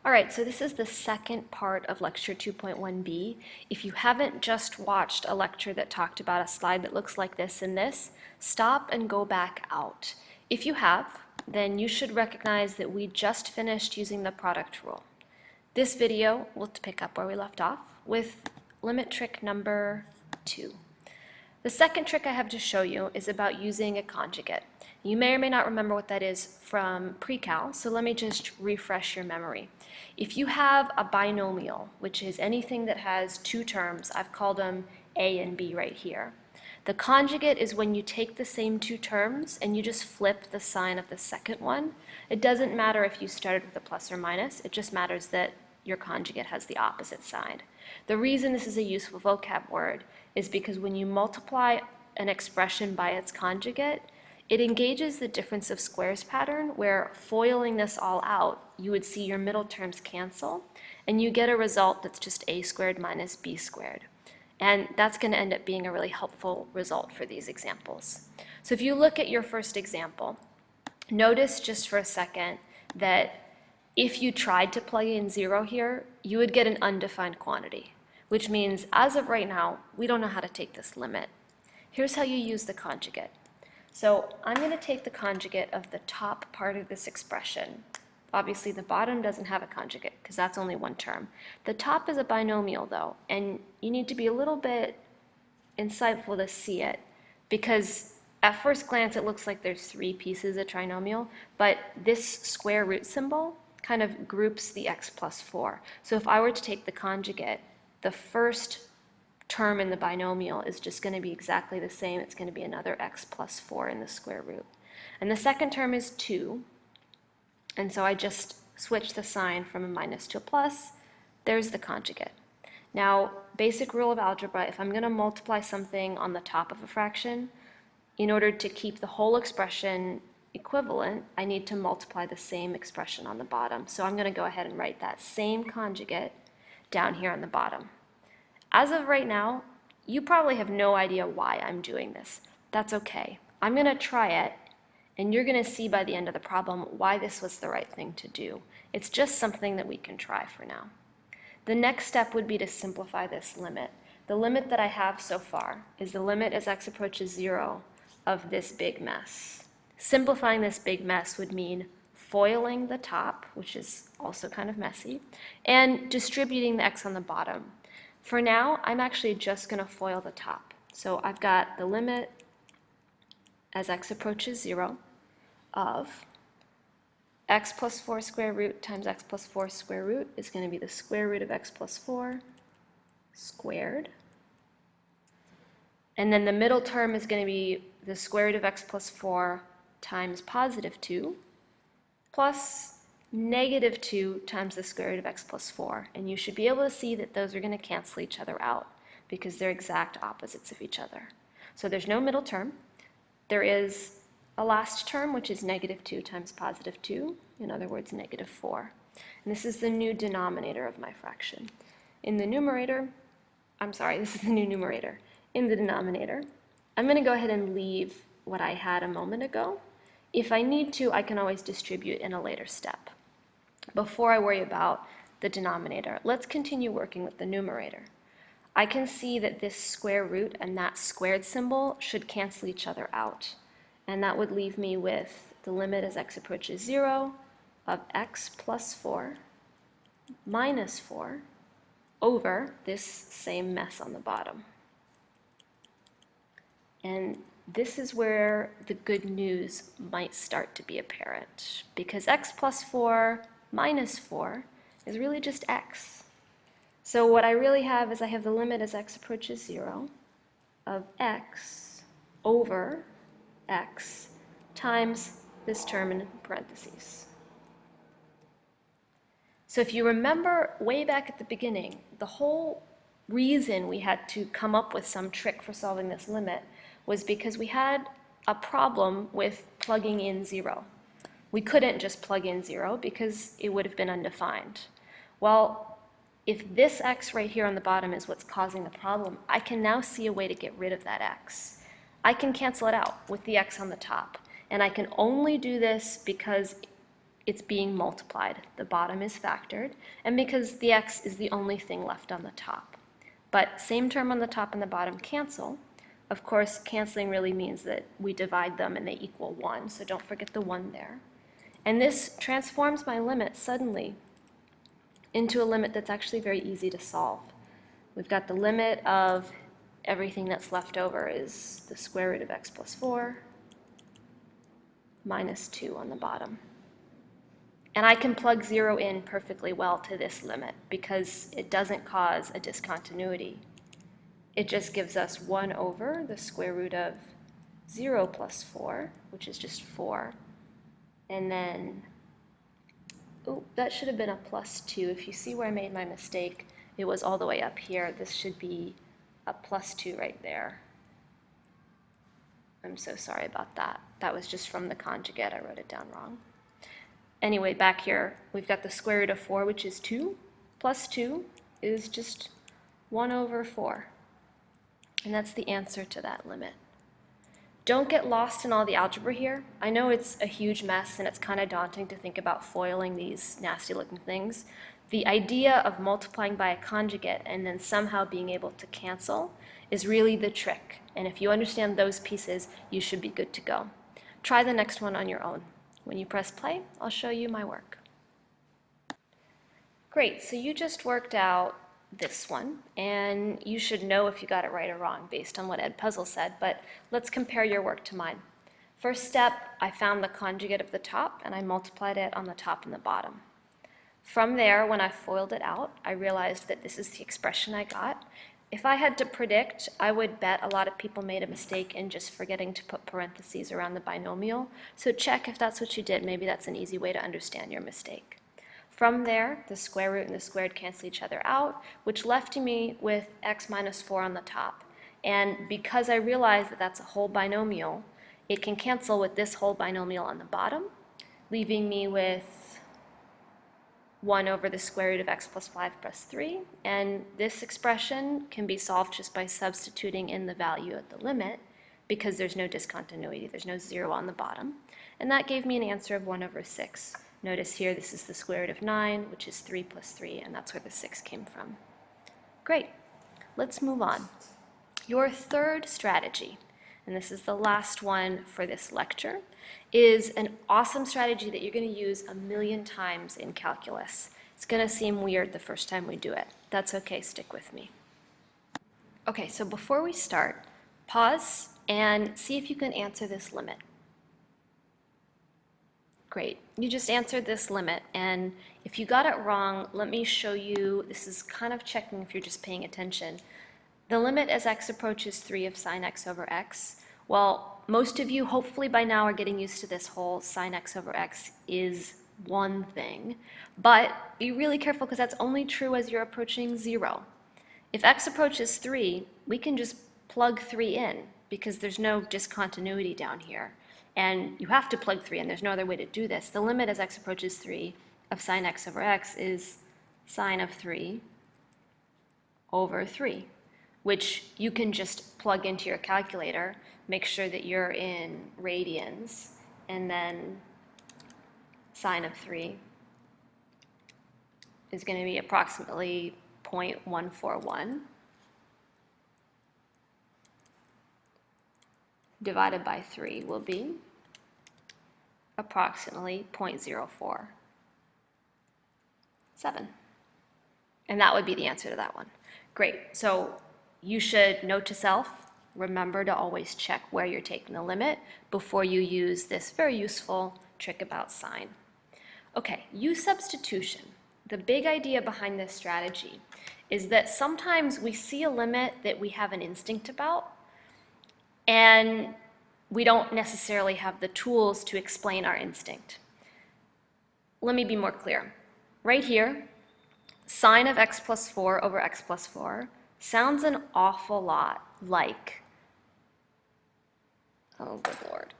All right, so this is the second part of lecture 2.1b. If you haven't just watched a lecture that talked about a slide that looks like this and this, stop and go back out. If you have, then you should recognize that we just finished using the product rule. This video will pick up where we left off with limit trick number 2. The second trick I have to show you is about using a conjugate. You may or may not remember what that is from pre-cal, so let me just refresh your memory. If you have a binomial, which is anything that has two terms, I've called them A and B right here. The conjugate is when you take the same two terms and you just flip the sign of the second one. It doesn't matter if you started with a plus or minus, it just matters that your conjugate has the opposite sign. The reason this is a useful vocab word is because when you multiply an expression by its conjugate, it engages the difference of squares pattern where, foiling this all out, you would see your middle terms cancel and you get a result that's just a squared minus b squared. And that's going to end up being a really helpful result for these examples. So if you look at your first example, notice just for a second that if you tried to plug in 0 here, you would get an undefined quantity, which means as of right now, we don't know how to take this limit. Here's how you use the conjugate. So I'm going to take the conjugate of the top part of this expression. Obviously the bottom doesn't have a conjugate because that's only one term. The top is a binomial though, and you need to be a little bit insightful to see it because at first glance it looks like there's 3 pieces of trinomial, but this square root symbol kind of groups the x plus 4. So if I were to take the conjugate, the first term in the binomial is just going to be exactly the same. It's going to be another x plus 4 in the square root. And the second term is 2. And so I just switch the sign from a minus to a plus. There's the conjugate. Now, basic rule of algebra, if I'm going to multiply something on the top of a fraction, in order to keep the whole expression equivalent, I need to multiply the same expression on the bottom. So I'm going to go ahead and write that same conjugate down here on the bottom. As of right now, you probably have no idea why I'm doing this. That's okay. I'm going to try it, and you're going to see by the end of the problem why this was the right thing to do. It's just something that we can try for now. The next step would be to simplify this limit. The limit that I have so far is the limit as x approaches 0 of this big mess. Simplifying this big mess would mean foiling the top, which is also kind of messy, and distributing the x on the bottom. For now, I'm actually just going to FOIL the top. So I've got the limit as x approaches 0 of x plus 4 square root times x plus 4 square root is going to be the square root of x plus 4 squared. And then the middle term is going to be the square root of x plus 4 times positive 2 plus negative 2 times the square root of x plus 4. And you should be able to see that those are going to cancel each other out because they're exact opposites of each other. So there's no middle term. There is a last term, which is negative 2 times positive 2, in other words, negative 4. And this is the new denominator of my fraction. In the numerator, this is the new numerator. In the denominator, I'm going to go ahead and leave what I had a moment ago. If I need to, I can always distribute in a later step. Before I worry about the denominator, let's continue working with the numerator. I can see that this square root and that squared symbol should cancel each other out. And that would leave me with the limit as x approaches 0 of x plus 4 minus 4 over this same mess on the bottom. And this is where the good news might start to be apparent, because x plus 4 minus 4 is really just x. So what I really have is I have the limit as x approaches 0 of x over x times this term in parentheses. So if you remember way back at the beginning, the whole reason we had to come up with some trick for solving this limit was because we had a problem with plugging in 0. We couldn't just plug in 0 because it would have been undefined. Well, if this x right here on the bottom is what's causing the problem, I can now see a way to get rid of that x. I can cancel it out with the x on the top. And I can only do this because it's being multiplied. The bottom is factored, and because the x is the only thing left on the top. But same term on the top and the bottom cancel. Of course, canceling really means that we divide them and they equal 1, so don't forget the 1 there. And this transforms my limit suddenly into a limit that's actually very easy to solve. We've got the limit of everything that's left over is the square root of x plus 4 minus 2 on the bottom. And I can plug 0 in perfectly well to this limit because it doesn't cause a discontinuity. It just gives us 1 over the square root of 0 plus 4, which is just 4. And then, oh, that should have been a plus 2. If you see where I made my mistake, it was all the way up here. This should be a plus 2 right there. I'm so sorry about that. That was just from the conjugate. I wrote it down wrong. Anyway, back here, we've got the square root of 4, which is 2, plus 2 is just 1 over 4. And that's the answer to that limit. Don't get lost in all the algebra here. I know it's a huge mess and it's kind of daunting to think about foiling these nasty looking things. The idea of multiplying by a conjugate and then somehow being able to cancel is really the trick. And if you understand those pieces, you should be good to go. Try the next one on your own. When you press play, I'll show you my work. Great, so you just worked out this one, and you should know if you got it right or wrong based on what Edpuzzle said, but let's compare your work to mine. First step, I found the conjugate of the top, and I multiplied it on the top and the bottom. From there, when I FOILed it out, I realized that this is the expression I got. If I had to predict, I would bet a lot of people made a mistake in just forgetting to put parentheses around the binomial. So check if that's what you did. Maybe that's an easy way to understand your mistake. From there, the square root and the squared cancel each other out, which left me with x minus 4 on the top. And because I realized that that's a whole binomial, it can cancel with this whole binomial on the bottom, leaving me with 1 over the square root of x plus 5 plus 3, and this expression can be solved just by substituting in the value at the limit because there's no discontinuity, there's no 0 on the bottom, and that gave me an answer of 1 over 6. Notice here this is the square root of 9, which is 3 plus 3, and that's where the 6 came from. Great, let's move on. Your third strategy, and this is the last one for this lecture, is an awesome strategy that you're going to use 1,000,000 times in calculus. It's going to seem weird the first time we do it. That's okay, stick with me. Okay, so before we start, pause and see if you can answer this limit. Great, you just answered this limit, and if you got it wrong, let me show you, this is kind of checking if you're just paying attention. The limit as x approaches 3 of sine x over x, well, most of you hopefully by now are getting used to this whole sine x over x is one thing, but be really careful because that's only true as you're approaching 0. If x approaches 3, we can just plug 3 in because there's no discontinuity down here. And you have to plug 3 in, there's no other way to do this. The limit as x approaches 3 of sine x over x is sine of 3 over 3, which you can just plug into your calculator, make sure that you're in radians, and then sine of 3 is going to be approximately 0.141 divided by 3 will be approximately 0.047. And that would be the answer to that one. Great, so you should note to self, remember to always check where you're taking the limit before you use this very useful trick about sine. Okay, use substitution. The big idea behind this strategy is that sometimes we see a limit that we have an instinct about, and we don't necessarily have the tools to explain our instinct. Let me be more clear. Right here, sine of x plus 4 over x plus 4 sounds an awful lot like, oh good Lord,